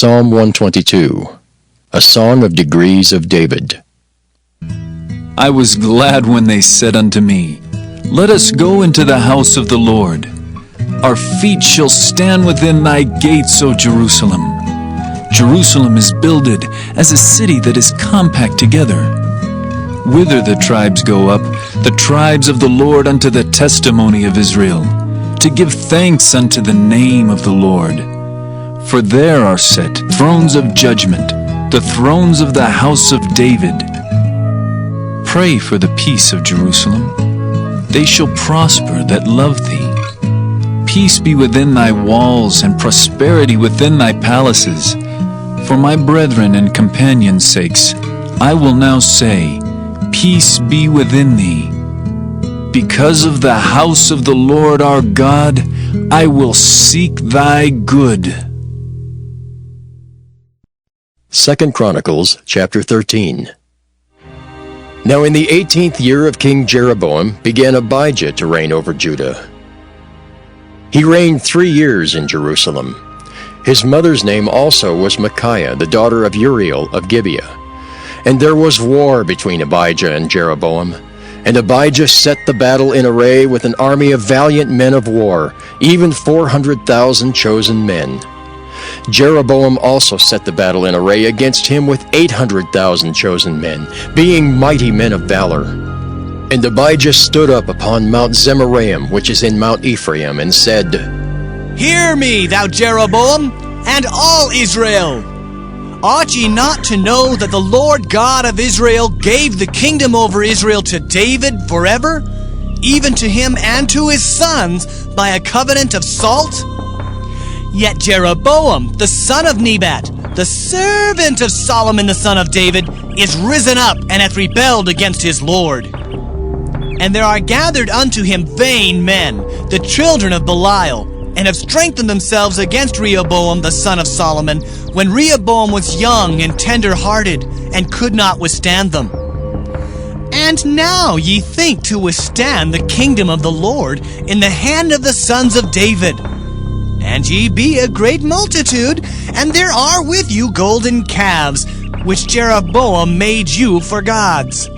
Psalm 122, a song of degrees of David. I was glad when they said unto me, Let us go into the house of the Lord. Our feet shall stand within thy gates, O Jerusalem. Jerusalem is builded as a city that is compact together. Whither the tribes go up, the tribes of the Lord unto the testimony of Israel, to give thanks unto the name of the Lord. For there are set thrones of judgment, the thrones of the house of David. Pray for the peace of Jerusalem. They shall prosper that love thee. Peace be within thy walls, and prosperity within thy palaces. For my brethren and companions' sakes, I will now say, Peace be within thee. Because of the house of the Lord our God, I will seek thy good. 2 Chronicles chapter 13. Now in the 18th year of King Jeroboam began Abijah to reign over Judah. He reigned 3 years in Jerusalem. His mother's name also was Micaiah, the daughter of Uriel of Gibeah. And there was war between Abijah and Jeroboam. And Abijah set the battle in array with an army of valiant men of war, even 400,000 chosen men. Jeroboam also set the battle in array against him with 800,000 chosen men, being mighty men of valor. And Abijah stood up upon Mount Zemaraim, which is in Mount Ephraim, and said, Hear me, thou Jeroboam, and all Israel! Ought ye not to know that the Lord God of Israel gave the kingdom over Israel to David forever, even to him and to his sons by a covenant of salt? Yet Jeroboam, the son of Nebat, the servant of Solomon the son of David, is risen up and hath rebelled against his Lord. And there are gathered unto him vain men, the children of Belial, and have strengthened themselves against Rehoboam the son of Solomon, when Rehoboam was young and tender-hearted, and could not withstand them. And now ye think to withstand the kingdom of the Lord in the hand of the sons of David. And ye be a great multitude, and there are with you golden calves, which Jeroboam made you for gods.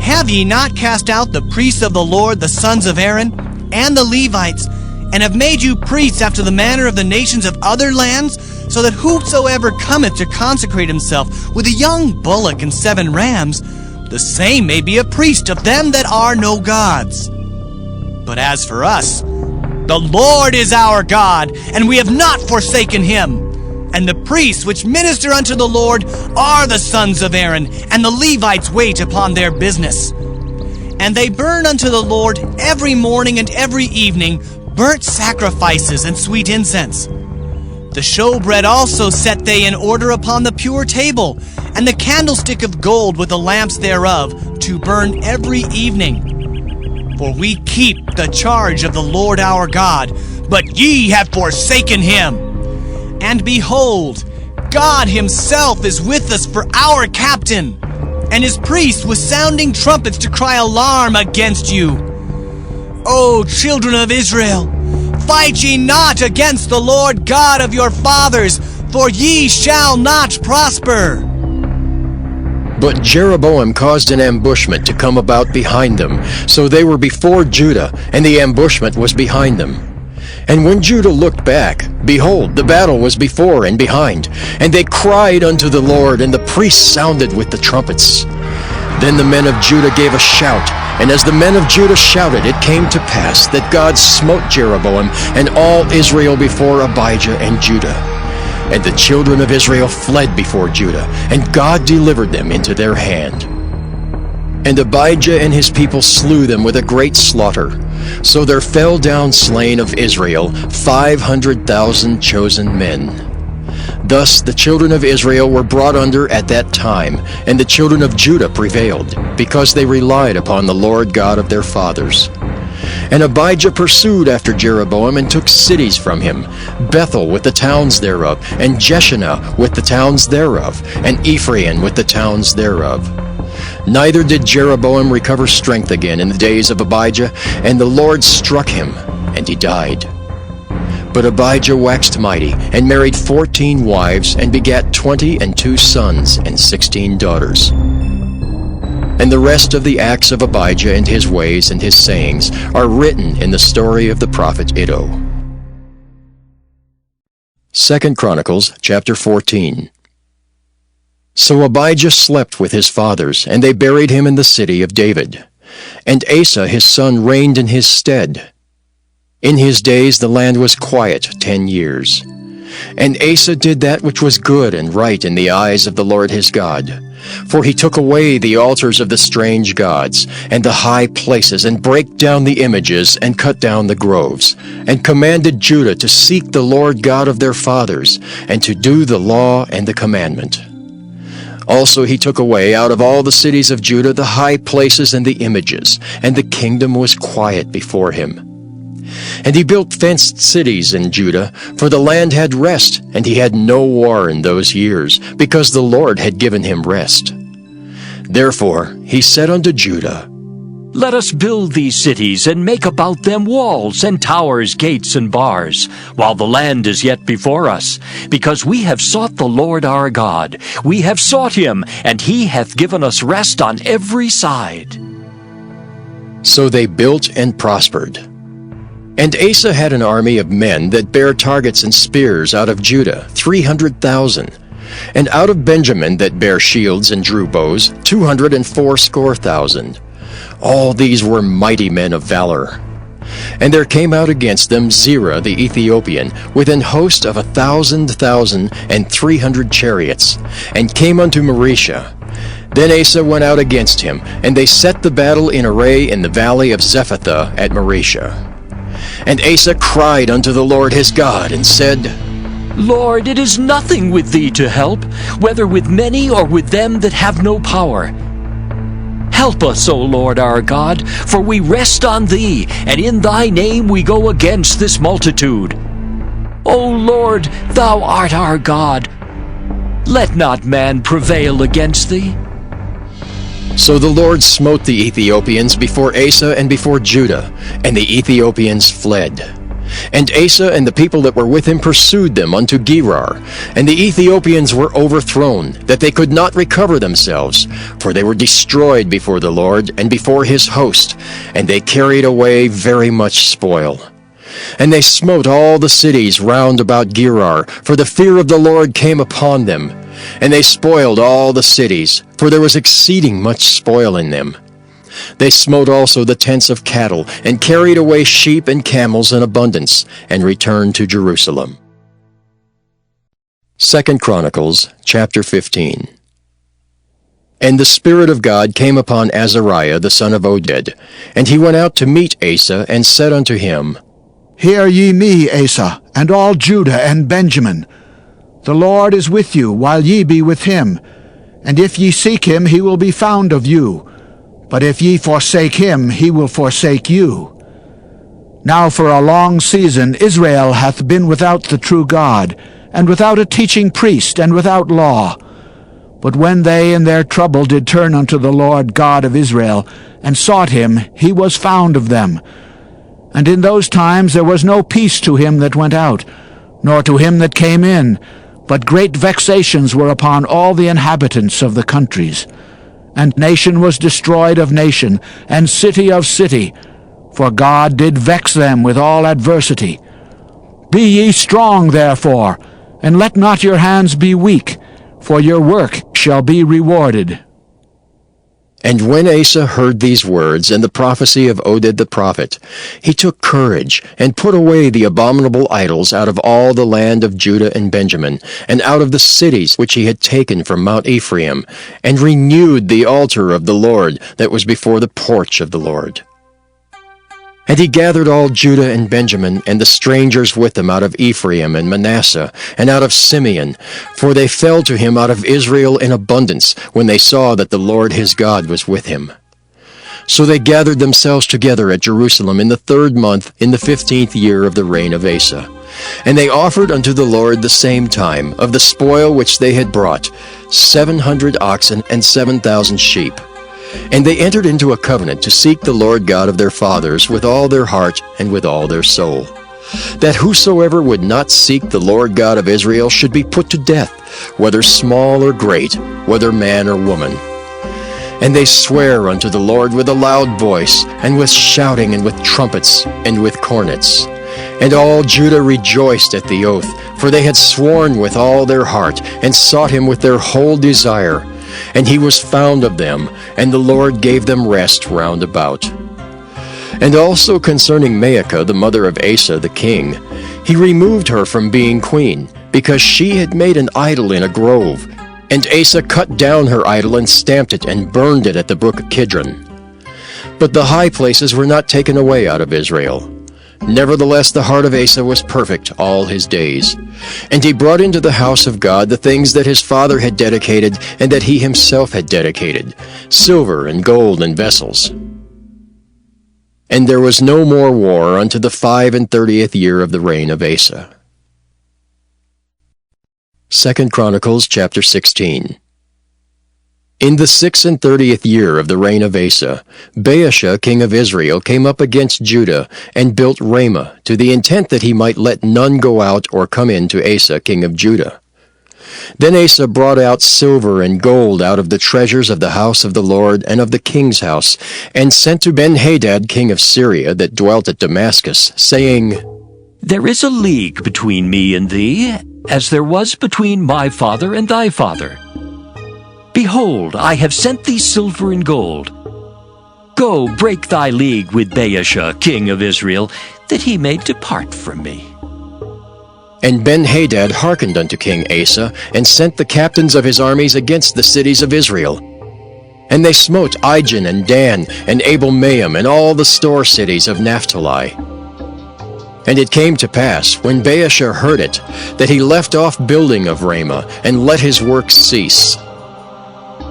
Have ye not cast out the priests of the Lord, the sons of Aaron, and the Levites, and have made you priests after the manner of the nations of other lands, so that whosoever cometh to consecrate himself with a young bullock and 7 rams, the same may be a priest of them that are no gods? But as for us, the Lord is our God, and we have not forsaken him. And the priests which minister unto the Lord are the sons of Aaron, and the Levites wait upon their business. And they burn unto the Lord every morning and every evening burnt sacrifices and sweet incense. The showbread also set they in order upon the pure table, and the candlestick of gold with the lamps thereof, to burn every evening. For we keep the charge of the Lord our God, but ye have forsaken him. And behold, God himself is with us for our captain, and his priests with sounding trumpets to cry alarm against you. O children of Israel, fight ye not against the Lord God of your fathers, for ye shall not prosper. But Jeroboam caused an ambushment to come about behind them, so they were before Judah, and the ambushment was behind them. And when Judah looked back, behold, the battle was before and behind, and they cried unto the Lord, and the priests sounded with the trumpets. Then the men of Judah gave a shout, and as the men of Judah shouted, it came to pass that God smote Jeroboam and all Israel before Abijah and Judah. And the children of Israel fled before Judah, and God delivered them into their hand. And Abijah and his people slew them with a great slaughter. So there fell down slain of Israel 500,000 chosen men. Thus the children of Israel were brought under at that time, and the children of Judah prevailed, because they relied upon the Lord God of their fathers. And Abijah pursued after Jeroboam and took cities from him, Bethel with the towns thereof, and Jeshanah with the towns thereof, and Ephraim with the towns thereof. Neither did Jeroboam recover strength again in the days of Abijah, and the Lord struck him, and he died. But Abijah waxed mighty, and married 14 wives, and begat 22 sons and 16 daughters. And the rest of the acts of Abijah and his ways and his sayings are written in the story of the prophet Iddo. 2 Chronicles chapter 14. So Abijah slept with his fathers, and they buried him in the city of David. And Asa his son reigned in his stead. In his days the land was quiet 10 years. And Asa did that which was good and right in the eyes of the Lord his God. For he took away the altars of the strange gods, and the high places, and brake down the images, and cut down the groves, and commanded Judah to seek the Lord God of their fathers, and to do the law and the commandment. Also he took away out of all the cities of Judah the high places and the images, and the kingdom was quiet before him. And he built fenced cities in Judah, for the land had rest, and he had no war in those years, because the Lord had given him rest. Therefore he said unto Judah, Let us build these cities, and make about them walls, and towers, gates, and bars, while the land is yet before us, because we have sought the Lord our God. We have sought him, and he hath given us rest on every side. So they built and prospered. And Asa had an army of men that bare targets and spears out of Judah, 300,000, and out of Benjamin that bare shields and drew bows, 280,000. All these were mighty men of valor. And there came out against them Zerah the Ethiopian, with an host of 1,000,000 and 300 chariots, and came unto Maresha. Then Asa went out against him, and they set the battle in array in the valley of Zephathah at Maresha. And Asa cried unto the Lord his God, and said, Lord, it is nothing with thee to help, whether with many or with them that have no power. Help us, O Lord our God, for we rest on thee, and in thy name we go against this multitude. O Lord, thou art our God. Let not man prevail against thee. So the Lord smote the Ethiopians before Asa and before Judah, and the Ethiopians fled. And Asa and the people that were with him pursued them unto Gerar, and the Ethiopians were overthrown, that they could not recover themselves, for they were destroyed before the Lord and before his host, and they carried away very much spoil. And they smote all the cities round about Gerar, for the fear of the Lord came upon them. And they spoiled all the cities, for there was exceeding much spoil in them. They smote also the tents of cattle, and carried away sheep and camels in abundance, and returned to Jerusalem. 2 Chronicles chapter 15. And the Spirit of God came upon Azariah the son of Oded, and he went out to meet Asa, and said unto him, Hear ye me, Asa, and all Judah and Benjamin. The Lord is with you, while ye be with him. And if ye seek him, he will be found of you. But if ye forsake him, he will forsake you. Now for a long season Israel hath been without the true God, and without a teaching priest, and without law. But when they in their trouble did turn unto the Lord God of Israel, and sought him, he was found of them. And in those times there was no peace to him that went out, nor to him that came in, but great vexations were upon all the inhabitants of the countries. And nation was destroyed of nation, and city of city, for God did vex them with all adversity. Be ye strong, therefore, and let not your hands be weak, for your work shall be rewarded. And when Asa heard these words and the prophecy of Oded the prophet, he took courage, and put away the abominable idols out of all the land of Judah and Benjamin, and out of the cities which he had taken from Mount Ephraim, and renewed the altar of the Lord that was before the porch of the Lord. And he gathered all Judah and Benjamin, and the strangers with them out of Ephraim and Manasseh, and out of Simeon, for they fell to him out of Israel in abundance, when they saw that the Lord his God was with him. So they gathered themselves together at Jerusalem in the 3rd month, in the 15th year of the reign of Asa. And they offered unto the Lord the same time, of the spoil which they had brought, 700 oxen and 7,000 sheep. And they entered into a covenant to seek the Lord God of their fathers with all their heart and with all their soul. that whosoever would not seek the Lord God of Israel should be put to death, whether small or great, whether man or woman. And they swear unto the Lord with a loud voice, and with shouting, and with trumpets, and with cornets. And all Judah rejoiced at the oath, for they had sworn with all their heart, and sought him with their whole desire. And he was found of them, and the Lord gave them rest round about. And also concerning Maacah, the mother of Asa the king, he removed her from being queen, because she had made an idol in a grove. And Asa cut down her idol and stamped it and burned it at the brook Kidron. But the high places were not taken away out of Israel. Nevertheless, the heart of Asa was perfect all his days. And he brought into the house of God the things that his father had dedicated and that he himself had dedicated, silver and gold and vessels. And there was no more war unto the 35th year of the reign of Asa. 2 Chronicles chapter 16. In the 36th year of the reign of Asa, Baasha king of Israel came up against Judah, and built Ramah, to the intent that he might let none go out or come in to Asa king of Judah. Then Asa brought out silver and gold out of the treasures of the house of the Lord and of the king's house, and sent to Ben-Hadad king of Syria, that dwelt at Damascus, saying, There is a league between me and thee, as there was between my father and thy father. Behold, I have sent thee silver and gold. Go, break thy league with Baasha king of Israel, that he may depart from me. And Ben-Hadad hearkened unto King Asa, and sent the captains of his armies against the cities of Israel. And they smote Ijon and Dan, and Abel-maim, and all the store cities of Naphtali. And it came to pass, when Baasha heard it, that he left off building of Ramah, and let his work cease.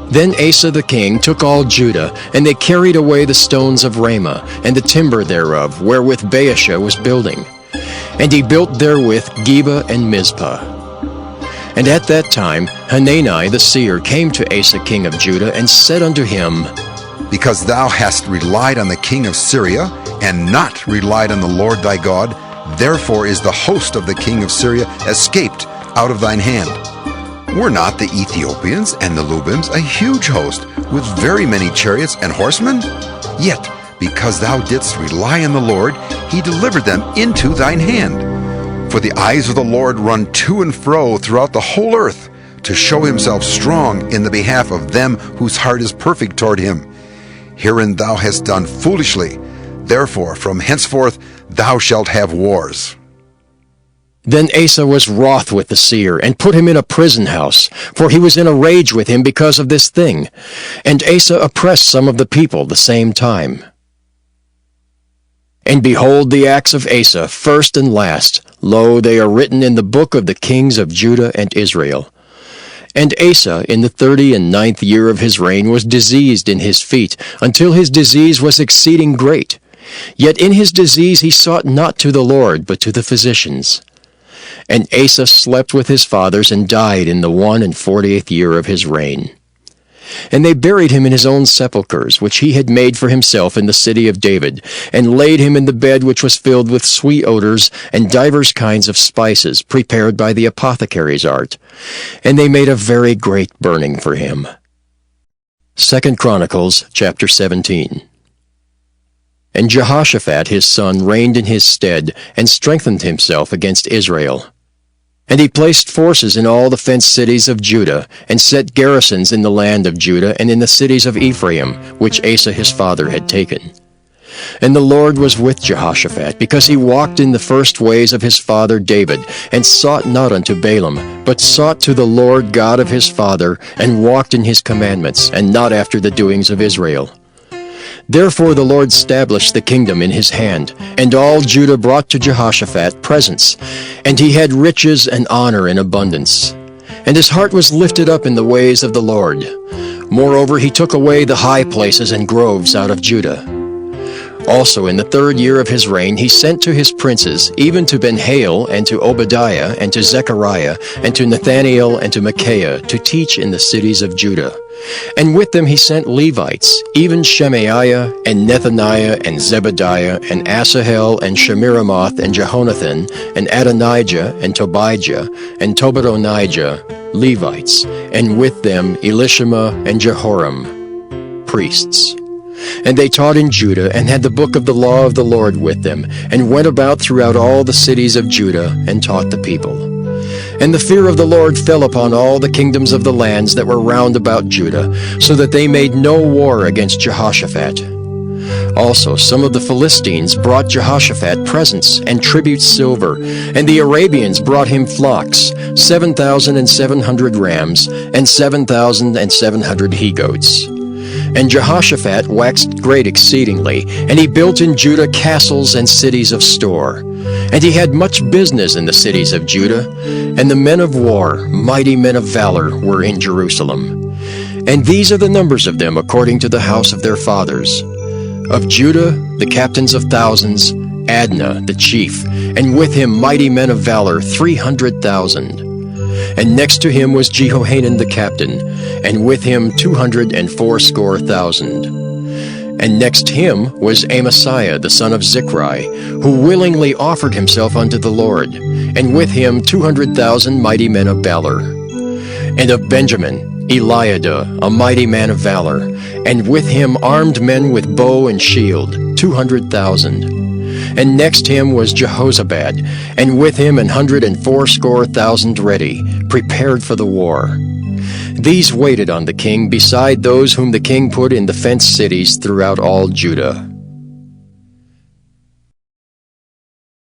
Then Asa the king took all Judah, and they carried away the stones of Ramah, and the timber thereof, wherewith Baasha was building. And he built therewith Geba and Mizpah. And at that time Hanani the seer came to Asa king of Judah, and said unto him, Because thou hast relied on the king of Syria, and not relied on the Lord thy God, therefore is the host of the king of Syria escaped out of thine hand. Were not the Ethiopians and the Lubims a huge host, with very many chariots and horsemen? Yet, because thou didst rely on the Lord, he delivered them into thine hand. For the eyes of the Lord run to and fro throughout the whole earth, to show himself strong in the behalf of them whose heart is perfect toward him. Herein thou hast done foolishly. Therefore, from henceforth thou shalt have wars. Then Asa was wroth with the seer, and put him in a prison house, for he was in a rage with him because of this thing. And Asa oppressed some of the people the same time. And behold, the acts of Asa, first and last, lo, they are written in the book of the kings of Judah and Israel. And Asa, in the 39th year of his reign, was diseased in his feet, until his disease was exceeding great. Yet in his disease he sought not to the Lord, but to the physicians. And Asa slept with his fathers, and died in the 41st year of his reign. And they buried him in his own sepulchres, which he had made for himself in the city of David, and laid him in the bed which was filled with sweet odors, and divers kinds of spices, prepared by the apothecary's art. And they made a very great burning for him. 2 Chronicles chapter 17. And Jehoshaphat his son reigned in his stead, and strengthened himself against Israel. And he placed forces in all the fenced cities of Judah, and set garrisons in the land of Judah, and in the cities of Ephraim, which Asa his father had taken. And the Lord was with Jehoshaphat, because he walked in the first ways of his father David, and sought not unto Balaam, but sought to the Lord God of his father, and walked in his commandments, and not after the doings of Israel. Therefore the Lord established the kingdom in his hand, and all Judah brought to Jehoshaphat presents, and he had riches and honor in abundance. And his heart was lifted up in the ways of the Lord. Moreover, he took away the high places and groves out of Judah. Also in the 3rd year of his reign he sent to his princes, even to Ben-Hail, and to Obadiah, and to Zechariah, and to Nathaniel, and to Micaiah, to teach in the cities of Judah, And with them he sent Levites, even Shemaiah, and Nethaniah, and Zebediah, and Asahel, and Shemiramoth, and Jehonathan, and Adonijah, and Tobijah, and Tobadonijah, Levites, and with them Elishama and Jehoram, priests. And they taught in Judah, and had the book of the law of the Lord with them, and went about throughout all the cities of Judah, and taught the people. And the fear of the Lord fell upon all the kingdoms of the lands that were round about Judah, so that they made no war against Jehoshaphat. Also some of the Philistines brought Jehoshaphat presents and tribute silver, and the Arabians brought him flocks, 7,700 rams, and 7,700 he-goats. And Jehoshaphat waxed great exceedingly, and he built in Judah castles and cities of store. And he had much business in the cities of Judah, and the men of war, mighty men of valor, were in Jerusalem. And these are the numbers of them according to the house of their fathers. Of Judah, the captains of thousands, Adnah the chief, and with him mighty men of valor, 300,000. And next to him was Jehohanan the captain, and with him 280,000. And next him was Amasiah the son of Zichri, who willingly offered himself unto the Lord, and with him 200,000 mighty men of valor. And of Benjamin, Eliada, a mighty man of valor, and with him armed men with bow and shield, 200,000. And next him was Jehozabad, and with him 180,000 ready, prepared for the war. These waited on the king, beside those whom the king put in the fenced cities throughout all Judah.